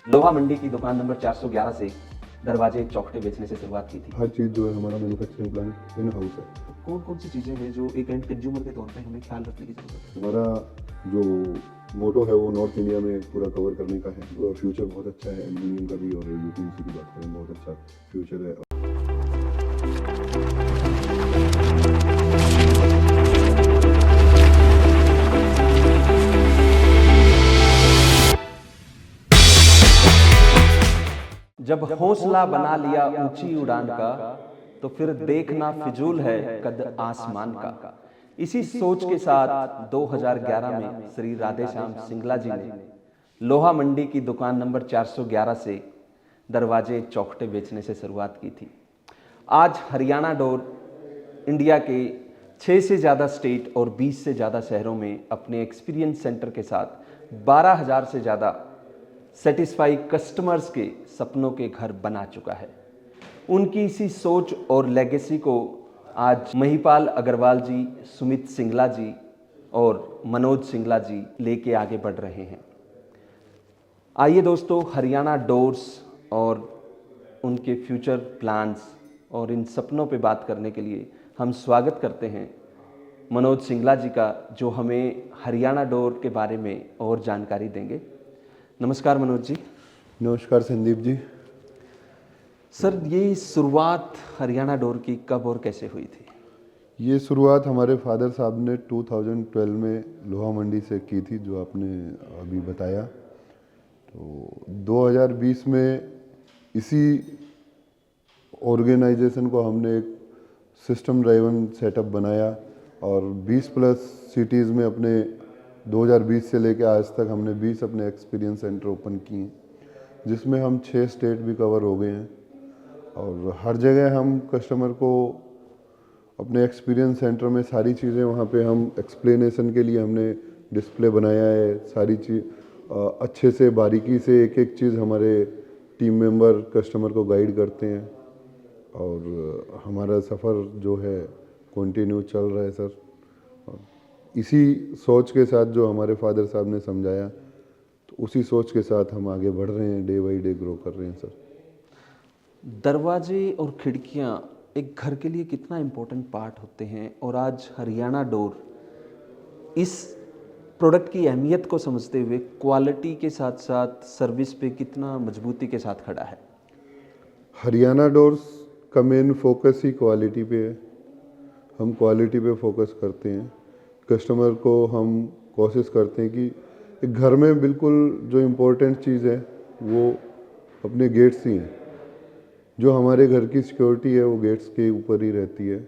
लोहा मंडी की दुकान नंबर 411 से दरवाजे चौखटे बेचने से शुरुआत की थी। हर चीज़ जो है हमारा मैन्युफैक्चरिंग प्लांट इन हाउस है। कौन कौन सी चीज़ें हैं जो एक एंड कंज्यूमर के तौर पे हमें ख्याल रखने की जरूरत है? हमारा जो मोटो है वो नॉर्थ इंडिया में पूरा कवर करने का है। तो फ्यूचर बहुत अच्छा है एल्यूमिनियम का भी, और यूपीवीसी की बात करें बहुत अच्छा फ्यूचर है। जब हौसला बना लिया ऊंची उड़ान का, तो फिर देखना फिजूल है कद आसमान का। इसी सोच के साथ 2011 में श्री राधेश्याम सिंगला जी ने लोहा मंडी की दुकान नंबर 411 से दरवाजे चौखटे बेचने से शुरुआत की थी। आज हरियाणा डोर इंडिया के 6 से ज़्यादा स्टेट और 20 से ज़्यादा शहरों में अपने एक्सपीरियंस सेंटर के साथ 12,000 से ज़्यादा सेटिस्फाई कस्टमर्स के सपनों के घर बना चुका है। उनकी इसी सोच और लेगेसी को आज महिपाल अग्रवाल जी, सुमित सिंगला जी और मनोज सिंगला जी लेके आगे बढ़ रहे हैं। आइए दोस्तों, हरियाणा डोर्स और उनके फ्यूचर प्लान्स और इन सपनों पे बात करने के लिए हम स्वागत करते हैं मनोज सिंगला जी का, जो हमें हरियाणा डोर के बारे में और जानकारी देंगे। नमस्कार मनोज जी। नमस्कार संदीप जी। सर, ये शुरुआत हरियाणा डोर की कब और कैसे हुई थी? ये शुरुआत हमारे फादर साहब ने 2012 में लोहा मंडी से की थी, जो आपने अभी बताया। तो 2020 में इसी ऑर्गेनाइजेशन को हमने एक सिस्टम ड्राइवन सेटअप बनाया, और 20 प्लस सिटीज़ में अपने 2020 से लेकर आज तक हमने 20 अपने एक्सपीरियंस सेंटर ओपन किए हैं, जिसमें हम 6 स्टेट भी कवर हो गए हैं। और हर जगह हम कस्टमर को अपने एक्सपीरियंस सेंटर में सारी चीज़ें वहाँ पे हम एक्सप्लेनेशन के लिए हमने डिस्प्ले बनाया है। सारी चीज़ अच्छे से बारीकी से एक एक चीज़ हमारे टीम मेंबर कस्टमर को गाइड करते हैं, और हमारा सफ़र जो है कंटिन्यू चल रहा है सर। और इसी सोच के साथ जो हमारे फादर साहब ने समझाया, तो उसी सोच के साथ हम आगे बढ़ रहे हैं, डे बाई डे ग्रो कर रहे हैं सर। दरवाजे और खिड़कियां एक घर के लिए कितना इम्पोर्टेंट पार्ट होते हैं, और आज हरियाणा डोर इस प्रोडक्ट की अहमियत को समझते हुए क्वालिटी के साथ साथ सर्विस पे कितना मजबूती के साथ खड़ा है? हरियाणा डोर्स का मेन फोकस ही क्वालिटी पे है। हम क्वालिटी पे फोकस करते हैं। कस्टमर को हम कोशिश करते हैं कि एक घर में बिल्कुल जो इम्पोर्टेंट चीज़ है वो अपने गेट्स ही हैं। जो हमारे घर की सिक्योरिटी है वो गेट्स के ऊपर ही रहती है।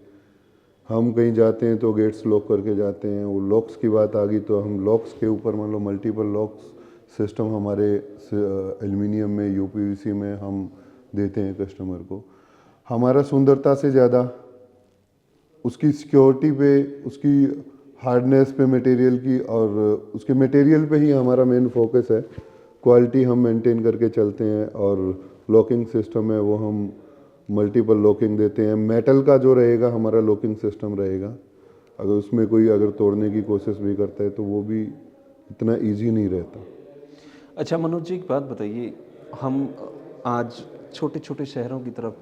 हम कहीं जाते हैं तो गेट्स लॉक करके जाते हैं। वो लॉक्स की बात आ गई तो हम लॉक्स के ऊपर, मान लो मल्टीपल लॉक्स सिस्टम हमारे एल्युमिनियम में, यूपीवीसी में हम देते हैं कस्टमर को। हमारा सुंदरता से ज़्यादा उसकी सिक्योरिटी पे, उसकी हार्डनेस पे मटेरियल की, और उसके मटेरियल पे ही हमारा मेन फोकस है। क्वालिटी हम मेंटेन करके चलते हैं, और लॉकिंग सिस्टम है वो हम मल्टीपल लॉकिंग देते हैं। मेटल का जो रहेगा हमारा लॉकिंग सिस्टम रहेगा। अगर उसमें कोई अगर तोड़ने की कोशिश भी करता है तो वो भी इतना इजी नहीं रहता। अच्छा मनोज जी, एक बात बताइए, हम आज छोटे छोटे शहरों की तरफ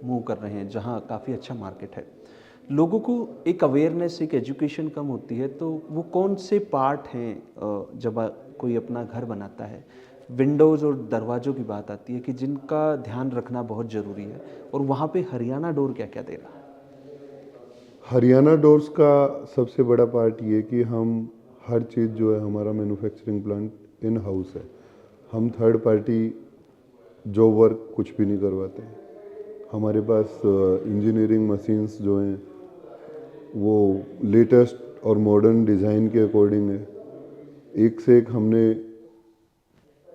मूव कर रहे हैं जहाँ काफ़ी अच्छा मार्केट है। लोगों को एक अवेयरनेस, एक एजुकेशन कम होती है, तो वो कौन से पार्ट हैं जब कोई अपना घर बनाता है, विंडोज़ और दरवाज़ों की बात आती है, कि जिनका ध्यान रखना बहुत ज़रूरी है, और वहाँ पे हरियाणा डोर क्या क्या दे रहा है? हरियाणा डोर्स का सबसे बड़ा पार्ट ये कि हम हर चीज़ जो है हमारा मैन्युफैक्चरिंग प्लांट इन हाउस है। हम थर्ड पार्टी जो वर्क कुछ भी नहीं करवाते। हमारे पास इंजीनियरिंग मशीन्स जो हैं वो लेटेस्ट और मॉडर्न डिज़ाइन के अकॉर्डिंग है। एक से एक हमने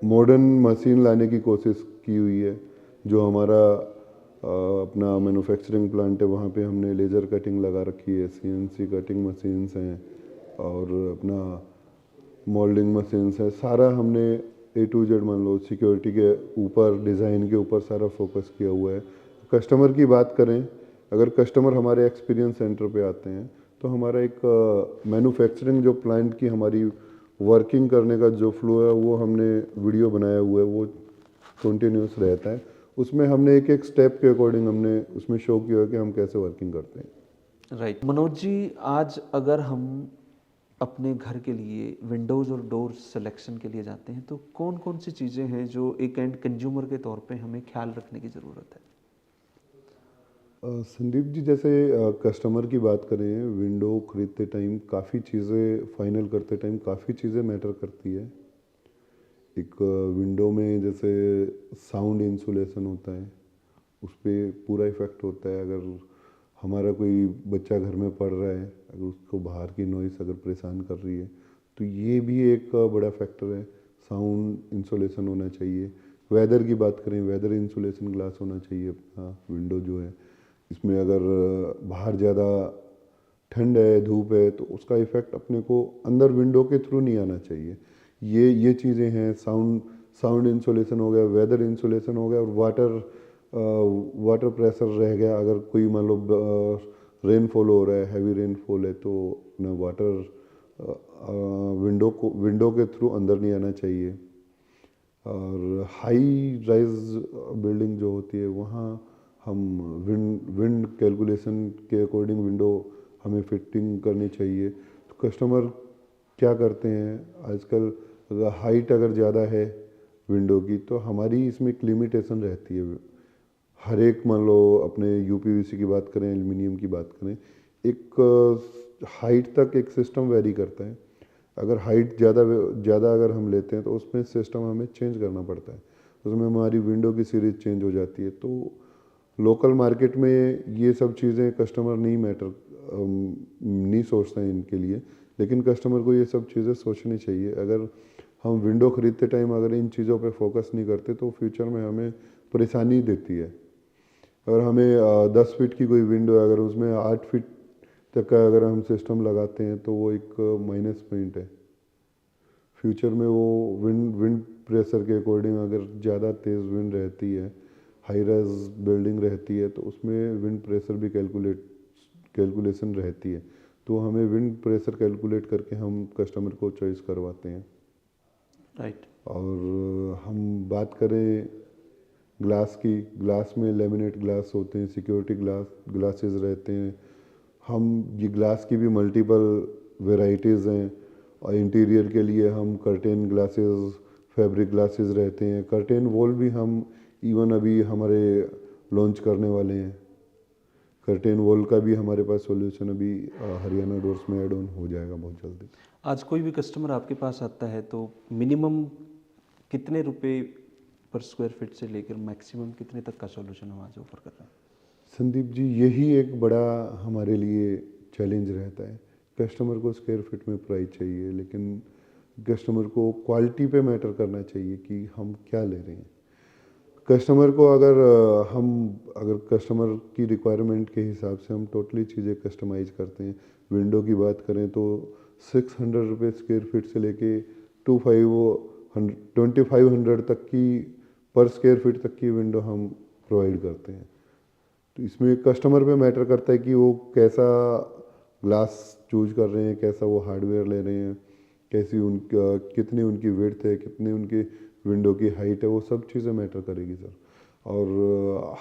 मॉडर्न मशीन लाने की कोशिश की हुई है। जो हमारा अपना मैन्युफैक्चरिंग प्लांट है वहाँ पे हमने लेज़र कटिंग लगा रखी है, सीएनसी कटिंग मशीन्स हैं, और अपना मोल्डिंग मशीन्स है। सारा हमने ए टू जेड, मान लो सिक्योरिटी के ऊपर, डिज़ाइन के ऊपर सारा फोकस किया हुआ है। कस्टमर की बात करें, अगर कस्टमर हमारे एक्सपीरियंस सेंटर पे आते हैं तो हमारा एक मैन्युफैक्चरिंग जो प्लांट की हमारी वर्किंग करने का जो फ्लो है वो हमने वीडियो बनाया हुआ है। वो कंटिन्यूस रहता है। उसमें हमने एक एक स्टेप के अकॉर्डिंग हमने उसमें शो किया है कि हम कैसे वर्किंग करते हैं। राइट मनोज जी, आज अगर हम अपने घर के लिए विंडोज़ और डोर सिलेक्शन के लिए जाते हैं तो कौन कौन सी चीज़ें हैं जो एक एंड कंज्यूमर के तौर पे हमें ख्याल रखने की ज़रूरत है? संदीप जी, जैसे कस्टमर की बात करें, विंडो खरीदते टाइम काफ़ी चीज़ें, फाइनल करते टाइम काफ़ी चीज़ें मैटर करती है। एक विंडो में जैसे साउंड इंसुलेशन होता है, उस पर पूरा इफ़ेक्ट होता है। अगर हमारा कोई बच्चा घर में पढ़ रहा है, अगर उसको बाहर की नॉइस अगर परेशान कर रही है, तो ये भी एक बड़ा फैक्टर है। साउंड इंसुलेशन होना चाहिए। वेदर की बात करें, वेदर इंसुलेशन ग्लास होना चाहिए अपना विंडो जो है। इसमें अगर बाहर ज़्यादा ठंड है, धूप है, तो उसका इफ़ेक्ट अपने को अंदर विंडो के थ्रू नहीं आना चाहिए। ये चीज़ें हैं। साउंड साउंड इंसुलेशन हो गया, वेदर इंसुलेशन हो गया, और वाटर प्रेशर रह गया। अगर कोई मान लो रेनफॉल हो रहा है, हैवी रेनफॉल है, तो ना वाटर विंडो के थ्रू अंदर नहीं आना चाहिए। और हाई राइज बिल्डिंग जो होती है, वहाँ हम विंड कैलकुलेशन के अकॉर्डिंग विंडो हमें फिटिंग करनी चाहिए। तो कस्टमर क्या करते हैं आजकल, अगर हाइट अगर ज़्यादा है विंडो की, तो हमारी इसमें एक लिमिटेशन रहती है। हर एक मान लो अपने यूपीवीसी की बात करें, एल्युमिनियम की बात करें, एक हाइट तक एक सिस्टम वेरी करता है। अगर हाइट ज़्यादा अगर हम लेते हैं तो उसमें सिस्टम हमें चेंज करना पड़ता है, उसमें हमारी विंडो की सीरीज चेंज हो जाती है। तो लोकल मार्केट में ये सब चीज़ें कस्टमर नहीं सोचते हैं इनके लिए, लेकिन कस्टमर को ये सब चीज़ें सोचनी चाहिए। अगर हम विंडो खरीदते टाइम अगर इन चीज़ों पे फोकस नहीं करते तो फ्यूचर में हमें परेशानी देती है। अगर हमें 10 फीट की कोई विंडो है, अगर उसमें 8 फीट तक का अगर हम सिस्टम लगाते हैं तो वो एक माइनस पॉइंट है। फ्यूचर में वो विंड प्रेशर के अकॉर्डिंग अगर ज़्यादा तेज़ विंड रहती है, हाई राइज बिल्डिंग रहती है, तो उसमें विंड प्रेशर भी कैलकुलेशन रहती है। तो हमें विंड प्रेशर कैलकुलेट करके हम कस्टमर को चॉइस करवाते हैं। राइट। और हम बात करें ग्लास की, ग्लास में लेमिनेट ग्लास होते हैं, सिक्योरिटी ग्लासेस रहते हैं। हम ये ग्लास की भी मल्टीपल वेराइटीज़ हैं। और इंटीरियर के लिए हम कर्टेन ग्लासेस, फैब्रिक ग्लासेस रहते हैं। कर्टेन वॉल भी हम इवन अभी हमारे लॉन्च करने वाले हैं। कर्टेन वॉल का भी हमारे पास सॉल्यूशन अभी हरियाणा डोर्स में ऐड ऑन हो जाएगा बहुत जल्दी। आज कोई भी कस्टमर आपके पास आता है तो मिनिमम कितने रुपए पर स्क्वायर फीट से लेकर मैक्सिमम कितने तक का सॉल्यूशन हम आज ऑफर कर रहे हैं? संदीप जी, यही एक बड़ा हमारे लिए चैलेंज रहता है। कस्टमर को स्क्वायर फीट में प्राइस चाहिए, लेकिन कस्टमर को क्वालिटी पे मैटर करना चाहिए कि हम क्या ले रहे हैं। कस्टमर को अगर कस्टमर की रिक्वायरमेंट के हिसाब से हम टोटली चीज़ें कस्टमाइज़ करते हैं। विंडो की बात करें तो 600 रुपये स्क्वायर फीट से लेके 2500 तक की पर स्क्वायर फीट तक की विंडो हम प्रोवाइड करते हैं। तो इसमें कस्टमर पे मैटर करता है कि वो कैसा ग्लास चूज कर रहे हैं, कैसा वो हार्डवेयर ले रहे हैं, कितनी उनकी विड्थ है, कितनी उनकी विंडो की हाइट है, वो सब चीज़ें मैटर करेगी सर। और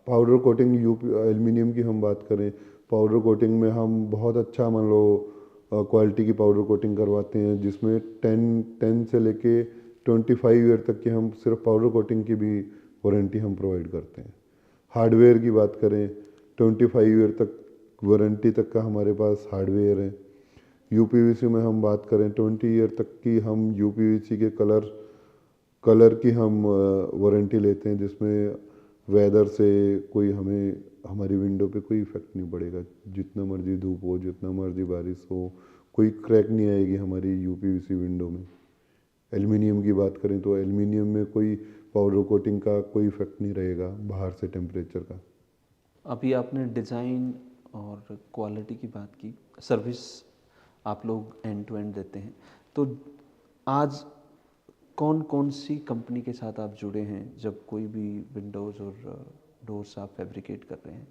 पाउडर कोटिंग एल्युमिनियम की हम बात करें, पाउडर कोटिंग में हम बहुत अच्छा मान लो क्वालिटी की पाउडर कोटिंग करवाते हैं, जिसमें 10 से लेके 25 ईयर तक की हम सिर्फ पाउडर कोटिंग की भी वारंटी हम प्रोवाइड करते हैं। हार्डवेयर की बात करें, 25 ईयर तक वारंटी तक का हमारे पास हार्डवेयर है। यूपीवीसी में हम बात करें 20 ईयर तक की हम यूपीवीसी के कलर की हम वारंटी लेते हैं, जिसमें वेदर से कोई हमारी विंडो पे कोई इफेक्ट नहीं पड़ेगा। जितना मर्जी धूप हो, जितना मर्जी बारिश हो, कोई क्रैक नहीं आएगी हमारी यूपीवीसी विंडो में। एल्युमिनियम की बात करें तो एल्युमिनियम में कोई पाउडर कोटिंग का कोई इफेक्ट नहीं रहेगा बाहर से टेम्परेचर का। अभी आपने डिज़ाइन और क्वालिटी की बात की, सर्विस आप लोग एंड टू एंड देते हैं, तो आज कौन कौन सी कंपनी के साथ आप जुड़े हैं जब कोई भी विंडोज़ और डोर्स आप फैब्रिकेट कर रहे हैं?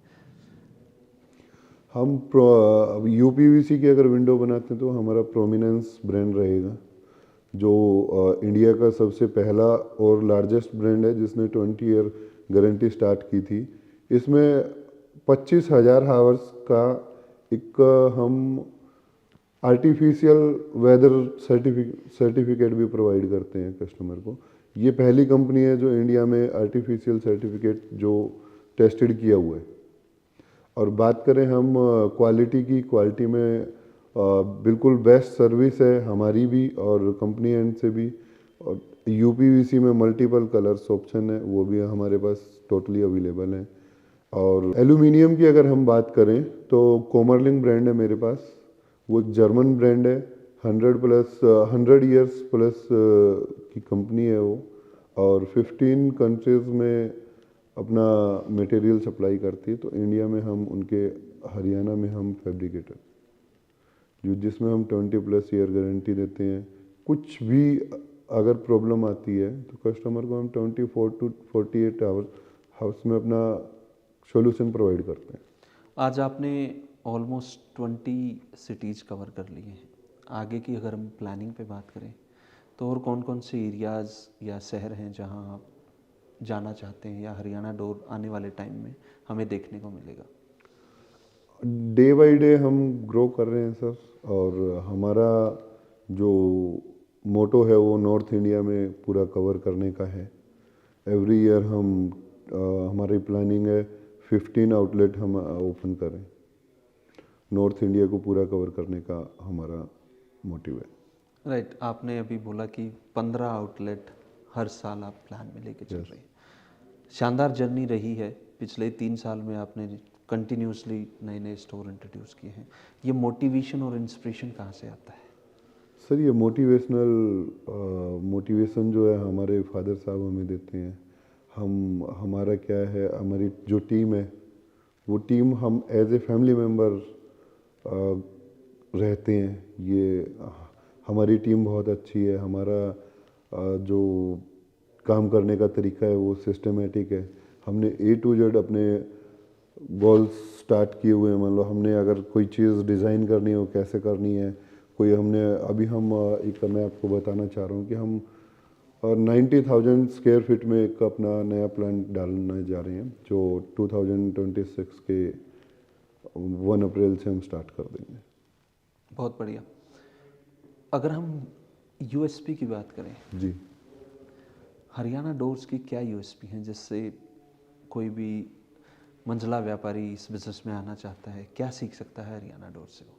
हम यूपीवीसी की अगर विंडो बनाते हैं तो हमारा प्रोमिनेंस ब्रांड रहेगा। जो इंडिया का सबसे पहला और लार्जेस्ट ब्रांड है जिसने 20 ईयर गारंटी स्टार्ट की थी। इसमें 25,000 हावर्स का एक हम आर्टिफिशियल वेदर सर्टिफिकेट भी प्रोवाइड करते हैं कस्टमर को। ये पहली कंपनी है जो इंडिया में आर्टिफिशियल सर्टिफिकेट जो टेस्टेड किया हुआ है। और बात करें हम क्वालिटी की, क्वालिटी में बिल्कुल बेस्ट सर्विस है हमारी भी और कंपनी एंड से भी। और यूपीवीसी में मल्टीपल कलर्स ऑप्शन है, वो भी हमारे पास टोटली अवेलेबल है। और एल्यूमिनियम की अगर हम बात करें तो कोमरलिंग ब्रांड है मेरे पास। वो एक जर्मन ब्रांड है, 100 ईयर्स प्लस की कंपनी है वो, और 15 कंट्रीज़ में अपना मटेरियल सप्लाई करती है। तो इंडिया में हम उनके, हरियाणा में हम फैब्रिकेटर जो जिसमें हम 20+ ईयर गारंटी देते हैं। कुछ भी अगर प्रॉब्लम आती है तो कस्टमर को हम 24 to 48 आवर्स में अपना सॉल्यूशन प्रोवाइड करते हैं। आज आपने ऑलमोस्ट 20 सिटीज़ कवर कर लिए हैं। आगे की अगर हम प्लानिंग पे बात करें तो और कौन कौन से एरियाज़ या शहर हैं जहां आप जाना चाहते हैं या हरियाणा डोर आने वाले टाइम में हमें देखने को मिलेगा? डे बाय डे हम ग्रो कर रहे हैं सर, और हमारा जो मोटो है वो नॉर्थ इंडिया में पूरा कवर करने का है। एवरी ईयर हम हमारी प्लानिंग है 15 आउटलेट हम ओपन करें। नॉर्थ इंडिया को पूरा कवर करने का हमारा मोटिव है। राइट, आपने अभी बोला कि 15 आउटलेट हर साल आप प्लान में लेके चल रहे हैं। शानदार जर्नी रही है। पिछले 3 साल में आपने कंटिन्यूसली नए नए स्टोर इंट्रोड्यूस किए हैं। ये मोटिवेशन और इंस्पिरेशन कहाँ से आता है? सर ये मोटिवेशन जो है हमारे फादर साहब हमें देते हैं। हमारा क्या है, हमारी जो टीम है वो टीम हम एज ए फैमिली मेम्बर रहते हैं। ये हमारी टीम बहुत अच्छी है। हमारा जो काम करने का तरीका है वो सिस्टमेटिक है। हमने A to Z अपने गोल्स स्टार्ट किए हुए हैं। मान लो हमने अगर कोई चीज़ डिज़ाइन करनी हो कैसे करनी है, कोई हमने अभी हम एक मैं आपको बताना चाह रहा हूँ कि हम 90,000 स्क्वायर फीट में एक अपना नया प्लांट डालने जा रहे हैं जो 2026 के 1 अप्रैल से हम स्टार्ट कर देंगे। बहुत बढ़िया। अगर हम यूएसपी की बात करें, जी, हरियाणा डोर्स की क्या यूएसपी हैं जिससे कोई भी मंझला व्यापारी इस बिज़नेस में आना चाहता है? क्या सीख सकता है हरियाणा डोर्स से वो?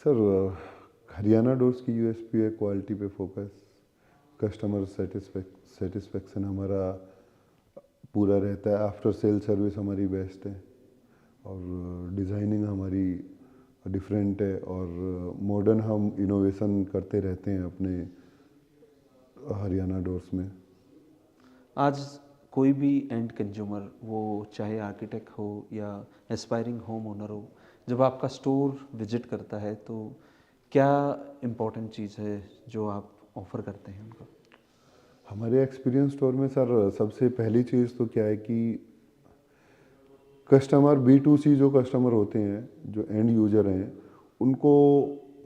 सर हरियाणा डोर्स की यूएसपी है क्वालिटी पे फोकस, कस्टमर सेटिस्फेक्शन हमारा पूरा रहता है, आफ्टर सेल सर्विस हमारी बेस्ट है, और डिज़ाइनिंग हमारी डिफरेंट है, और मॉडर्न हम इनोवेशन करते रहते हैं अपने हरियाणा डोर्स में। आज कोई भी एंड कंज्यूमर, वो चाहे आर्किटेक्ट हो या एस्पायरिंग होम ओनर हो, जब आपका स्टोर विजिट करता है तो क्या इम्पोर्टेंट चीज़ है जो आप ऑफ़र करते हैं उनको? हमारे एक्सपीरियंस स्टोर में सर सबसे पहली चीज़ तो क्या है कि कस्टमर B2C जो कस्टमर होते हैं, जो एंड यूजर हैं, उनको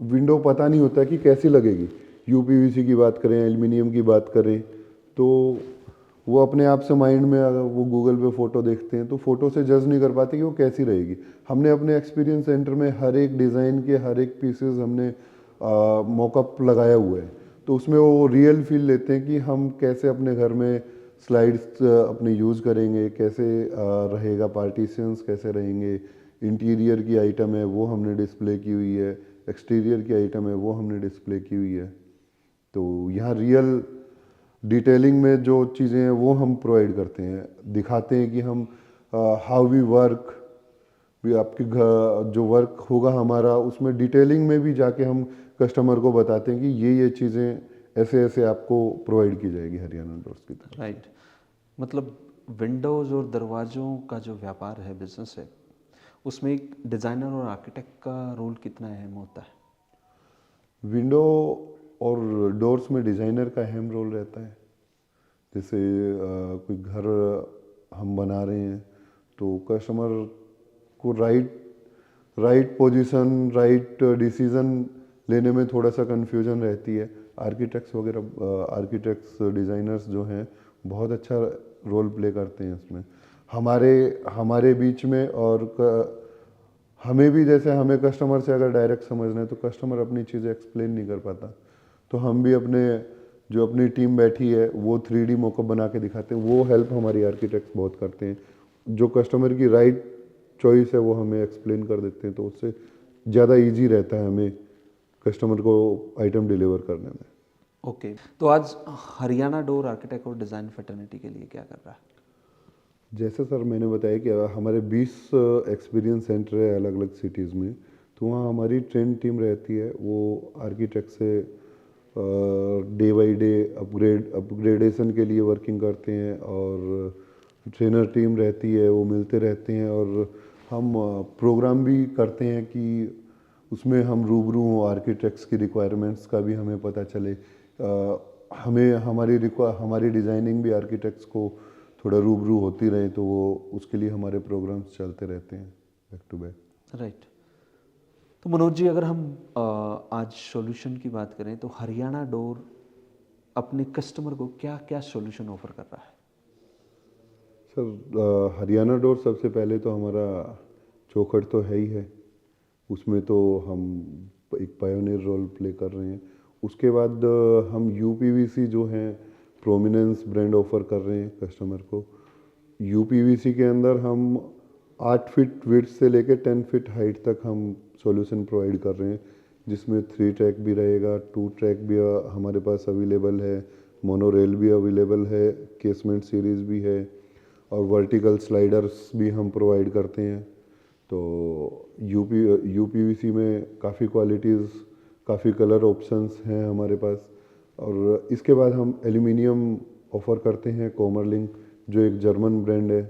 विंडो पता नहीं होता कि कैसी लगेगी। यूपीवीसी की बात करें, एल्युमिनियम की बात करें, तो वो अपने आप से माइंड में अगर वो गूगल पे फ़ोटो देखते हैं तो फ़ोटो से जज नहीं कर पाते कि वो कैसी रहेगी। हमने अपने एक्सपीरियंस सेंटर में हर एक डिज़ाइन के हर एक पीसेस हमने मॉकअप लगाया हुआ है, तो उसमें वो रियल फील लेते हैं कि हम कैसे अपने घर में स्लाइड्स अपने यूज़ करेंगे, कैसे रहेगा, पार्टीशंस कैसे रहेंगे, इंटीरियर की आइटम है वो हमने डिस्प्ले की हुई है, एक्सटीरियर की आइटम है वो हमने डिस्प्ले की हुई है। तो यहाँ रियल डिटेलिंग में जो चीज़ें हैं वो हम प्रोवाइड करते हैं, दिखाते हैं कि हम हाउ वी वर्क भी, आपके घर जो वर्क होगा हमारा उसमें डिटेलिंग में भी जाके हम कस्टमर को बताते हैं कि ये चीज़ें ऐसे ऐसे आपको प्रोवाइड की जाएगी हरियाणा डोर्स की तरफ। राइट, मतलब विंडोज़ और दरवाज़ों का जो व्यापार है, बिजनेस है, उसमें एक डिज़ाइनर और आर्किटेक्ट का रोल कितना अहम होता है? विंडो और डोर्स में डिज़ाइनर का अहम रोल रहता है। जैसे कोई घर हम बना रहे हैं तो कस्टमर को राइट पोजीशन, राइट डिसीज़न लेने में थोड़ा सा कन्फ्यूजन रहती है। आर्किटेक्ट्स वगैरह, आर्किटेक्ट्स डिज़ाइनर्स जो हैं बहुत अच्छा रोल प्ले करते हैं इसमें हमारे बीच में। और हमें भी, जैसे हमें कस्टमर से अगर डायरेक्ट समझना है तो कस्टमर अपनी चीज़ें एक्सप्लेन नहीं कर पाता, तो हम भी अपनी टीम बैठी है वो 3D मॉकअप बना के दिखाते हैं। वो हेल्प हमारी आर्किटेक्ट्स बहुत करते हैं। जो कस्टमर की राइट चॉइस है वो हमें एक्सप्लेन कर देते हैं, तो उससे ज़्यादा इजी रहता है हमें कस्टमर को आइटम डिलीवर करने में। ओके, तो आज हरियाणा डोर आर्किटेक्ट और डिज़ाइन फ्रेटर्निटी के लिए क्या कर रहा है? जैसे सर मैंने बताया कि हमारे 20 एक्सपीरियंस सेंटर है अलग अलग सिटीज़ में, तो वहाँ हमारी ट्रेन टीम रहती है। वो आर्किटेक्ट से डे बाई डे अपग्रेडेशन के लिए वर्किंग करते हैं, और ट्रेनर टीम रहती है, वो मिलते रहते हैं। और हम प्रोग्राम भी करते हैं कि उसमें हम रूबरू हों, आर्किटेक्ट्स की रिक्वायरमेंट्स का भी हमें पता चले। हमें हमारी डिज़ाइनिंग भी आर्किटेक्ट्स को थोड़ा रूबरू होती रहे, तो वो उसके लिए हमारे प्रोग्राम्स चलते रहते हैं बैक टू बैक। राइट। तो मनोज जी, अगर हम आज सॉल्यूशन की बात करें तो हरियाणा डोर अपने कस्टमर को क्या क्या सॉल्यूशन ऑफर कर रहा है? सर हरियाणा डोर सबसे पहले तो हमारा चौखट तो है ही है, उसमें तो हम एक पायोनियर रोल प्ले कर रहे हैं। उसके बाद हम यूपीवीसी जो हैं प्रोमिनेंस ब्रांड ऑफर कर रहे हैं कस्टमर को। यूपीवीसी के अंदर हम 8 फीट विड्थ से लेकर 10 फीट हाइट तक हम सॉल्यूशन प्रोवाइड कर रहे हैं, जिसमें 3 ट्रैक भी रहेगा, 2 ट्रैक भी हमारे पास अवेलेबल है, मोनोरेल भी अवेलेबल है, केसमेंट सीरीज़ भी है, और वर्टिकल स्लाइडर्स भी हम प्रोवाइड करते हैं। तो यूपीवीसी में काफ़ी क्वालिटीज़, काफ़ी कलर ऑप्शंस हैं हमारे पास। और इसके बाद हम एल्युमिनियम ऑफ़र करते हैं, कोमरलिंक, जो एक जर्मन ब्रांड है,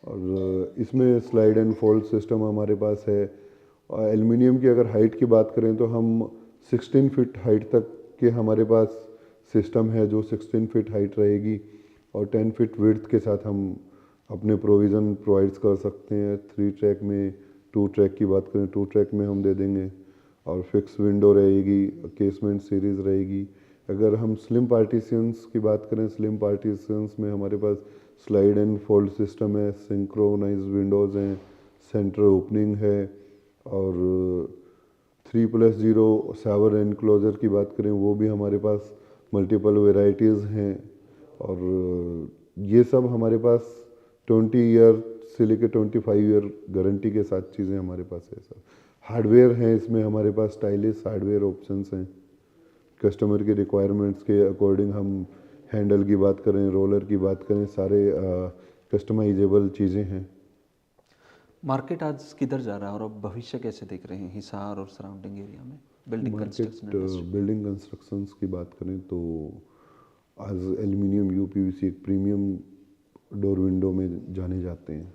और इसमें स्लाइड एंड फोल्ड सिस्टम हमारे पास है। और एल्युमिनियम की अगर हाइट की बात करें तो हम 16 फीट हाइट तक के हमारे पास सिस्टम है, जो 16 फीट हाइट रहेगी, और 10 फीट विड्थ के साथ हम अपने प्रोविज़न प्रोवाइड्स कर सकते हैं। 3 ट्रैक में, 2 ट्रैक की बात करें 2 ट्रैक में हम दे देंगे, और फिक्स विंडो रहेगी, केसमेंट सीरीज़ रहेगी। अगर हम स्लिम पार्टीशंस की बात करें, स्लिम पार्टीशंस में हमारे पास स्लाइड एंड फोल्ड सिस्टम है, सिंक्रोनाइज विंडोज़ हैं, सेंटर ओपनिंग है, और 3+0 शावर एनक्लोजर की बात करें वो भी हमारे पास मल्टीपल वेराइटीज़ हैं। और ये सब हमारे पास 20 ईयर से लेकर 25 ईयर गारंटी के साथ चीज़ें हमारे पास है सर। हार्डवेयर हैं इसमें हमारे पास, स्टाइलिश हार्डवेयर ऑप्शंस हैं। कस्टमर के रिक्वायरमेंट्स के अकॉर्डिंग हम हैंडल की बात करें, रोलर की बात करें, सारे कस्टमाइजेबल चीज़ें हैं। मार्केट आज किधर जा रहा है और अब भविष्य कैसे देख रहे हैं हिसार और सराउंडिंग एरिया में building construction industry? Building constructions की बात करें तो आज एल्युमिनियम यूपीवीसी एक प्रीमियम डोर विंडो में जाने जाते हैं।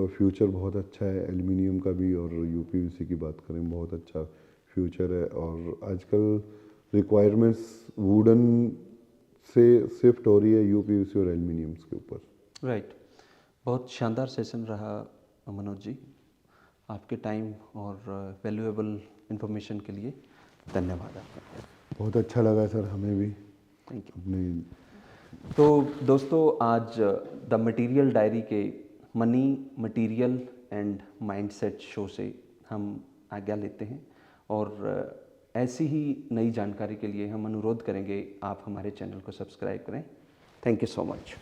फ्यूचर बहुत अच्छा है एल्युमिनियम का भी, और यूपीवीसी की बात करें बहुत अच्छा फ्यूचर है। और आजकल रिक्वायरमेंट्स वुडन से शिफ्ट हो रही है यूपीवीसी और एल्युमिनियम्स के ऊपर। राइट। बहुत शानदार सेशन रहा मनोज जी। आपके टाइम और वैल्यूएबल इंफॉर्मेशन के लिए धन्यवाद आपका। बहुत अच्छा लगा सर, हमें भी। Thank you. अपने तो दोस्तों, आज द मटेरियल डायरी के money, material and mindset show से हम आज्ञा लेते हैं, और ऐसी ही नई जानकारी के लिए हम अनुरोध करेंगे आप हमारे चैनल को सब्सक्राइब करें। Thank you so much.